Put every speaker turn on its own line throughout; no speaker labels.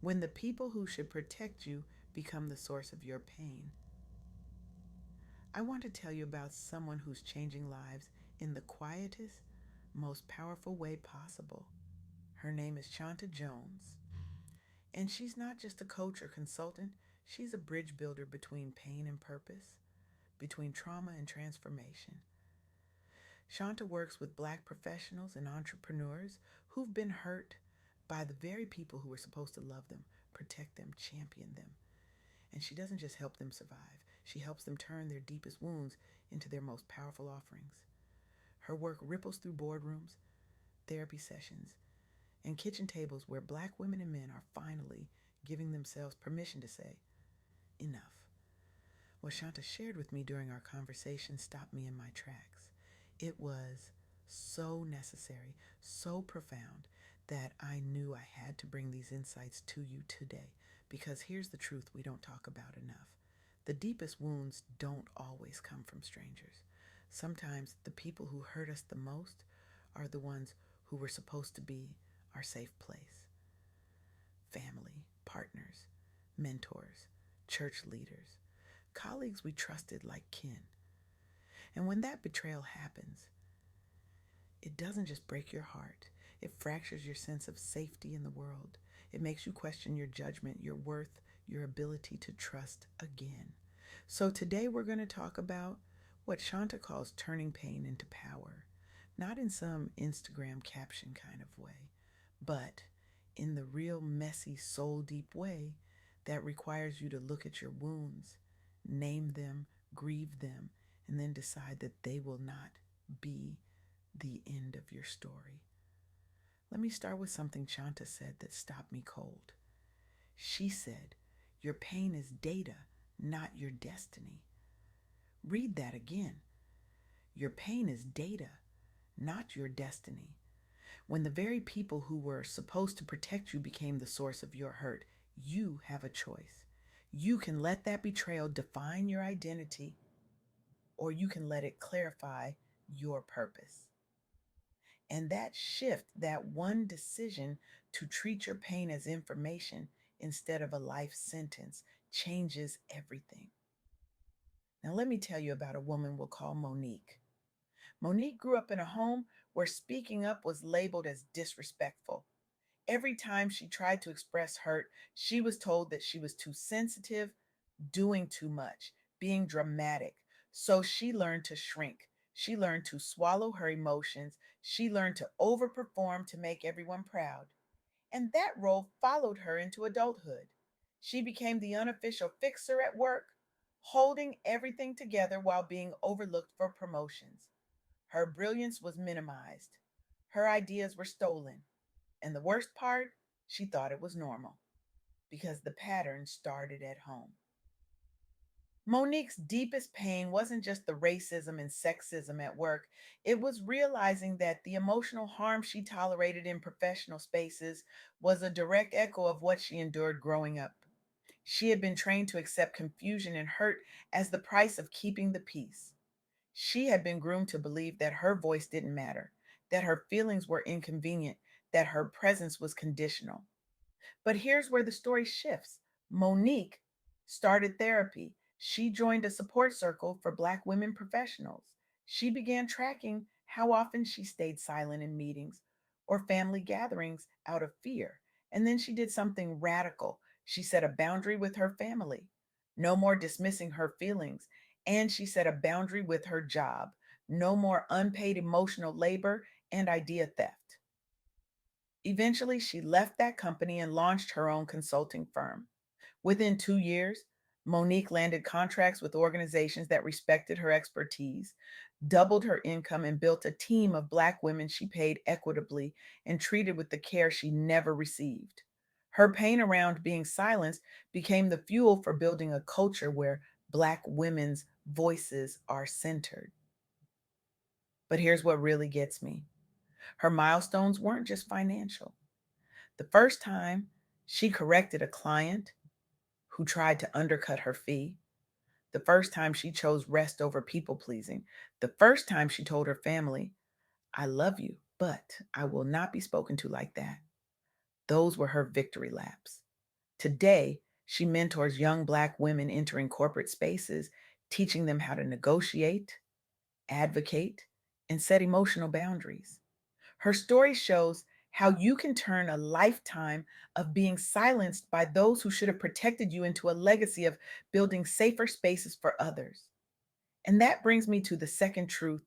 when the people who should protect you become the source of your pain. I want to tell you about someone who's changing lives in the quietest, most powerful way possible. Her name is Chantá Jones, and she's not just a coach or consultant, she's a bridge builder between pain and purpose, between trauma and transformation. Chantá works with Black professionals and entrepreneurs who've been hurt by the very people who were supposed to love them, protect them, champion them. And she doesn't just help them survive, she helps them turn their deepest wounds into their most powerful offerings. Her work ripples through boardrooms, therapy sessions, and kitchen tables where Black women and men are finally giving themselves permission to say, enough. What Chantá shared with me during our conversation stopped me in my tracks. It was so necessary, so profound, that I knew I had to bring these insights to you today. Because here's the truth we don't talk about enough. The deepest wounds don't always come from strangers. Sometimes the people who hurt us the most are the ones who were supposed to be our safe place. Family, partners, mentors, church leaders, colleagues we trusted like kin. And when that betrayal happens, it doesn't just break your heart, it fractures your sense of safety in the world. It makes you question your judgment, your worth, your ability to trust again. So today we're going to talk about what Chantá calls turning pain into power. Not in some Instagram caption kind of way, but in the real messy, soul deep way that requires you to look at your wounds, name them, grieve them, and then decide that they will not be the end of your story. Let me start with something Chantá said that stopped me cold. She said, your pain is data, not your destiny. Read that again. Your pain is data, not your destiny. When the very people who were supposed to protect you became the source of your hurt, you have a choice. You can let that betrayal define your identity, or you can let it clarify your purpose. And that shift, that one decision to treat your pain as information instead of a life sentence, changes everything. Now, let me tell you about a woman we'll call Monique. Monique grew up in a home where speaking up was labeled as disrespectful. Every time she tried to express hurt, she was told that she was too sensitive, doing too much, being dramatic. So she learned to shrink. She learned to swallow her emotions. She learned to overperform to make everyone proud. And that role followed her into adulthood. She became the unofficial fixer at work, holding everything together while being overlooked for promotions. Her brilliance was minimized. Her ideas were stolen. And the worst part, she thought it was normal because the pattern started at home. Monique's deepest pain wasn't just the racism and sexism at work, it was realizing that the emotional harm she tolerated in professional spaces was a direct echo of what she endured growing up. She had been trained to accept confusion and hurt as the price of keeping the peace. She had been groomed to believe that her voice didn't matter, that her feelings were inconvenient, that her presence was conditional. But here's where the story shifts. Monique started therapy. She joined a support circle for Black women professionals. She began tracking how often she stayed silent in meetings or family gatherings out of fear. And then she did something radical. She set a boundary with her family. No more dismissing her feelings. And she set a boundary with her job. No more unpaid emotional labor and idea theft. Eventually, she left that company and launched her own consulting firm. Within 2 years, Monique landed contracts with organizations that respected her expertise, doubled her income, and built a team of Black women she paid equitably and treated with the care she never received. Her pain around being silenced became the fuel for building a culture where Black women's voices are centered. But here's what really gets me, her milestones weren't just financial. The first time she corrected a client who tried to undercut her fee, the first time she chose rest over people pleasing, the first time she told her family, I love you, but I will not be spoken to like that. Those were her victory laps. Today, she mentors young Black women entering corporate spaces, teaching them how to negotiate, advocate, and set emotional boundaries. Her story shows how you can turn a lifetime of being silenced by those who should have protected you into a legacy of building safer spaces for others. And that brings me to the second truth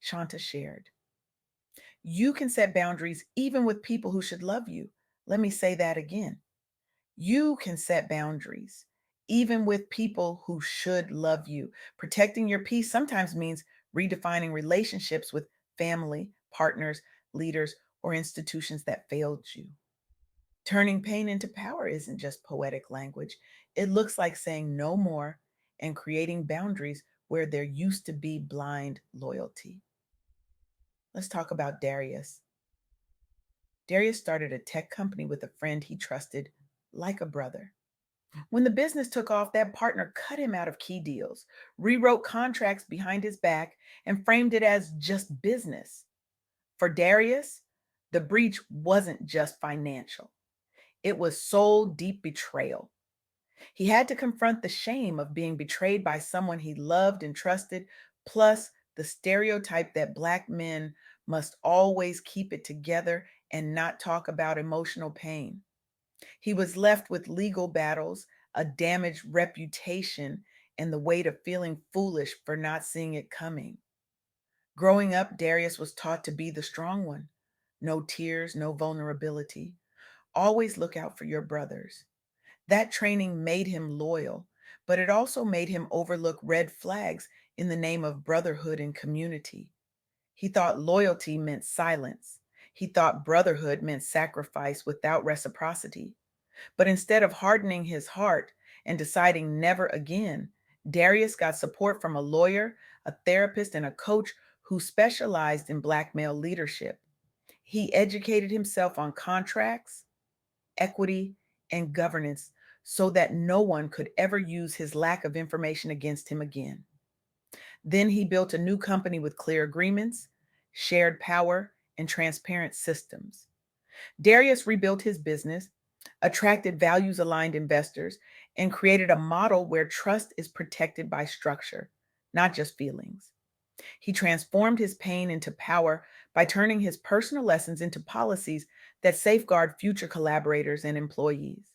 Chantá shared. You can set boundaries even with people who should love you. Let me say that again. You can set boundaries even with people who should love you. Protecting your peace sometimes means redefining relationships with family, partners, leaders, or institutions that failed you. Turning pain into power isn't just poetic language, it looks like saying no more and creating boundaries where there used to be blind loyalty. Let's talk about Darius. Darius started a tech company with a friend he trusted like a brother. When the business took off, that partner cut him out of key deals, rewrote contracts behind his back, and framed it as just business. For Darius, the breach wasn't just financial, it was soul deep betrayal. He had to confront the shame of being betrayed by someone he loved and trusted, plus the stereotype that Black men must always keep it together and not talk about emotional pain. He was left with legal battles, a damaged reputation, and the weight of feeling foolish for not seeing it coming. Growing up, Darius was taught to be the strong one. No tears, no vulnerability. Always look out for your brothers. That training made him loyal, but it also made him overlook red flags in the name of brotherhood and community. He thought loyalty meant silence. He thought brotherhood meant sacrifice without reciprocity. But instead of hardening his heart and deciding never again, Darius got support from a lawyer, a therapist, and a coach who specialized in Black male leadership. He educated himself on contracts, equity, and governance so that no one could ever use his lack of information against him again. Then he built a new company with clear agreements, shared power, and transparent systems. Darius rebuilt his business, attracted values aligned investors, and created a model where trust is protected by structure, not just feelings. He transformed his pain into power by turning his personal lessons into policies that safeguard future collaborators and employees.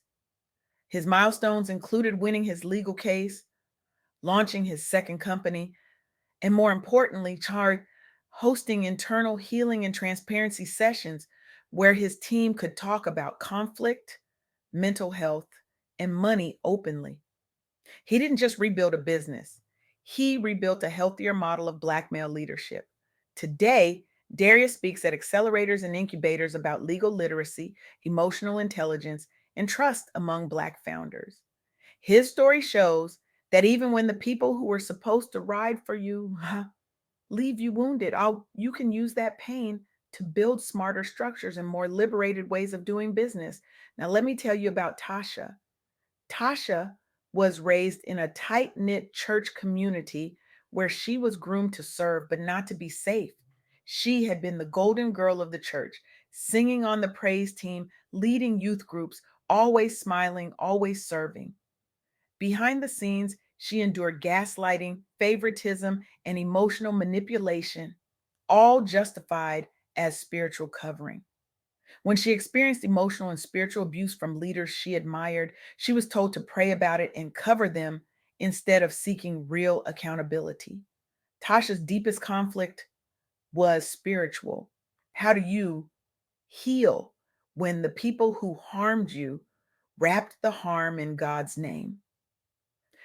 His milestones included winning his legal case, launching his second company, and more importantly, hosting internal healing and transparency sessions where his team could talk about conflict, mental health, and money openly. He didn't just rebuild a business, he rebuilt a healthier model of Black male leadership. Today, Darius speaks at accelerators and incubators about legal literacy, emotional intelligence, and trust among Black founders. His story shows that even when the people who were supposed to ride for you leave you wounded, you can use that pain to build smarter structures and more liberated ways of doing business. Now, let me tell you about Tasha. Tasha was raised in a tight knit church community where she was groomed to serve, but not to be safe. She had been the golden girl of the church, singing on the praise team, leading youth groups, always smiling, always serving. Behind the scenes, she endured gaslighting, favoritism, and emotional manipulation, all justified as spiritual covering. When she experienced emotional and spiritual abuse from leaders she admired, she was told to pray about it and cover them instead of seeking real accountability. Tasha's deepest conflict was spiritual. How do you heal when the people who harmed you wrapped the harm in God's name?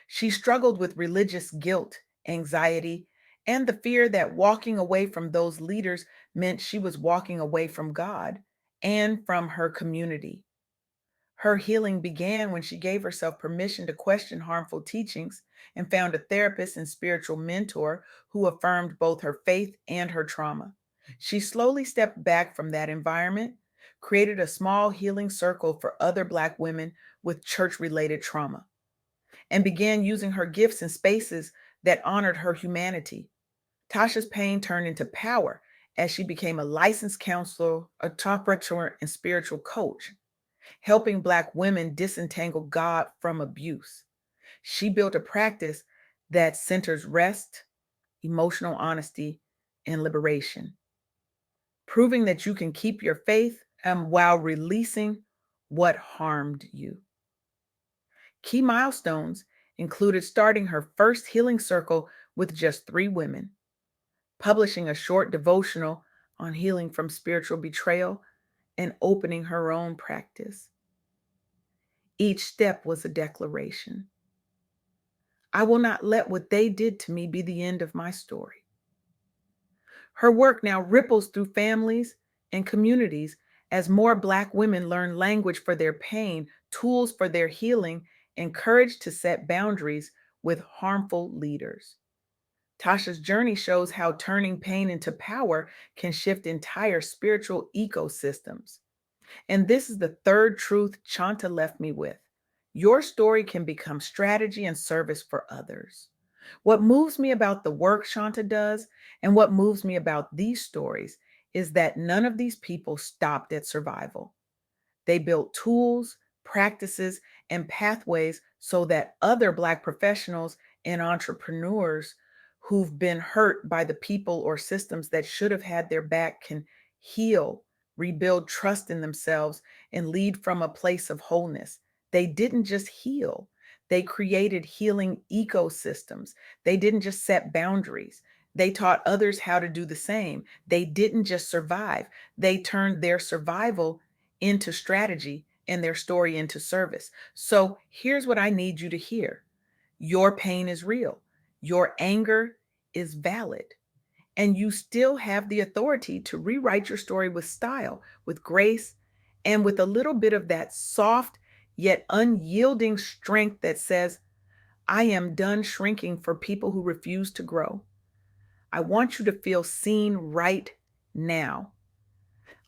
She struggled with religious guilt, anxiety, and the fear that walking away from those leaders meant she was walking away from God and from her community. Her healing began when she gave herself permission to question harmful teachings and found a therapist and spiritual mentor who affirmed both her faith and her trauma. She slowly stepped back from that environment, created a small healing circle for other Black women with church related trauma, and began using her gifts in spaces that honored her humanity. Tasha's pain turned into power as she became a licensed counselor, a top and spiritual coach. helping Black women disentangle God from abuse. She built a practice that centers rest, emotional honesty, and liberation, proving that you can keep your faith while releasing what harmed you. Key milestones included starting her first healing circle with just 3 women, publishing a short devotional on healing from spiritual betrayal, and opening her own practice. Each step was a declaration. I will not let what they did to me be the end of my story. Her work now ripples through families and communities as more Black women learn language for their pain, tools for their healing, and courage to set boundaries with harmful leaders. Tasha's journey shows how turning pain into power can shift entire spiritual ecosystems. And this is the third truth Chanta left me with. Your story can become strategy and service for others. What moves me about the work Chanta does and what moves me about these stories is that none of these people stopped at survival. They built tools, practices, and pathways so that other Black professionals and entrepreneurs who've been hurt by the people or systems that should have had their back can heal, rebuild trust in themselves, and lead from a place of wholeness. They didn't just heal, they created healing ecosystems. They didn't just set boundaries. They taught others how to do the same. They didn't just survive, they turned their survival into strategy and their story into service. So here's what I need you to hear: your pain is real, your anger is valid, and you still have the authority to rewrite your story with style, with grace, and with a little bit of that soft yet unyielding strength that says, I am done shrinking for people who refuse to grow. I want you to feel seen right now,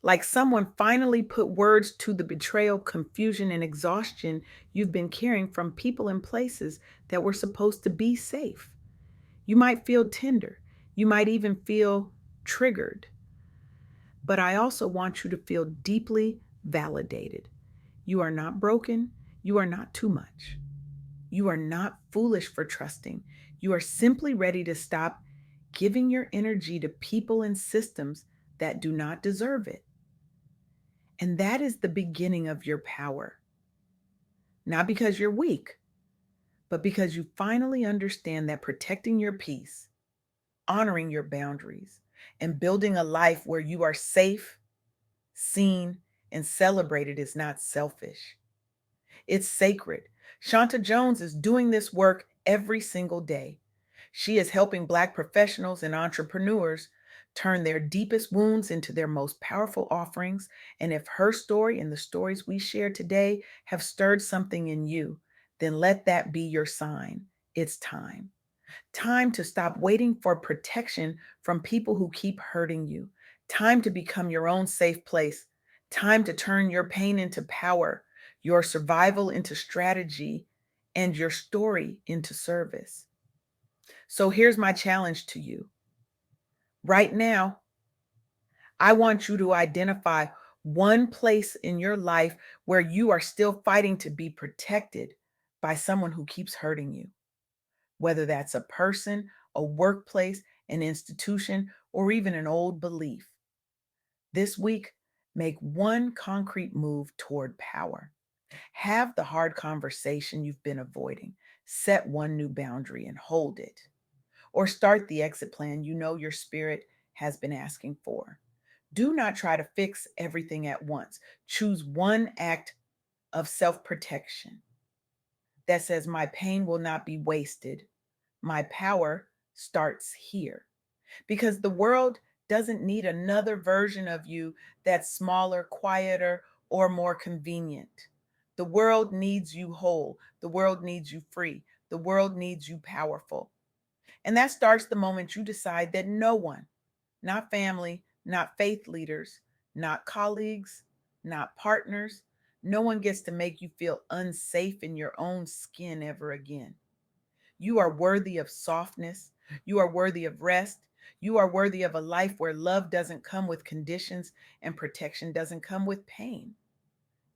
like someone finally put words to the betrayal, confusion, and exhaustion you've been carrying from people and places that were supposed to be safe. You might feel tender. You might even feel triggered. But I also want you to feel deeply validated. You are not broken. You are not too much. You are not foolish for trusting. You are simply ready to stop giving your energy to people and systems that do not deserve it. And that is the beginning of your power. Not because you're weak, but because you finally understand that protecting your peace, honoring your boundaries, and building a life where you are safe, seen, and celebrated is not selfish. It's sacred. Chantá Jones is doing this work every single day. She is helping Black professionals and entrepreneurs turn their deepest wounds into their most powerful offerings. And if her story and the stories we share today have stirred something in you, then let that be your sign. It's time. Time to stop waiting for protection from people who keep hurting you. Time to become your own safe place. Time to turn your pain into power, your survival into strategy, and your story into service. So here's my challenge to you. Right now, I want you to identify one place in your life where you are still fighting to be protected by someone who keeps hurting you, whether that's a person, a workplace, an institution, or even an old belief. This week, make one concrete move toward power. Have the hard conversation you've been avoiding. Set one new boundary and hold it. Or start the exit plan you know your spirit has been asking for. Do not try to fix everything at once. Choose one act of self protection that says, my pain will not be wasted. My power starts here. Because the world doesn't need another version of you that's smaller, quieter, or more convenient. The world needs you whole. The world needs you free. The world needs you powerful. And that starts the moment you decide that no one, not family, not faith leaders, not colleagues, not partners, no one gets to make you feel unsafe in your own skin ever again. You are worthy of softness. You are worthy of rest. You are worthy of a life where love doesn't come with conditions and protection doesn't come with pain.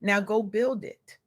Now go build it.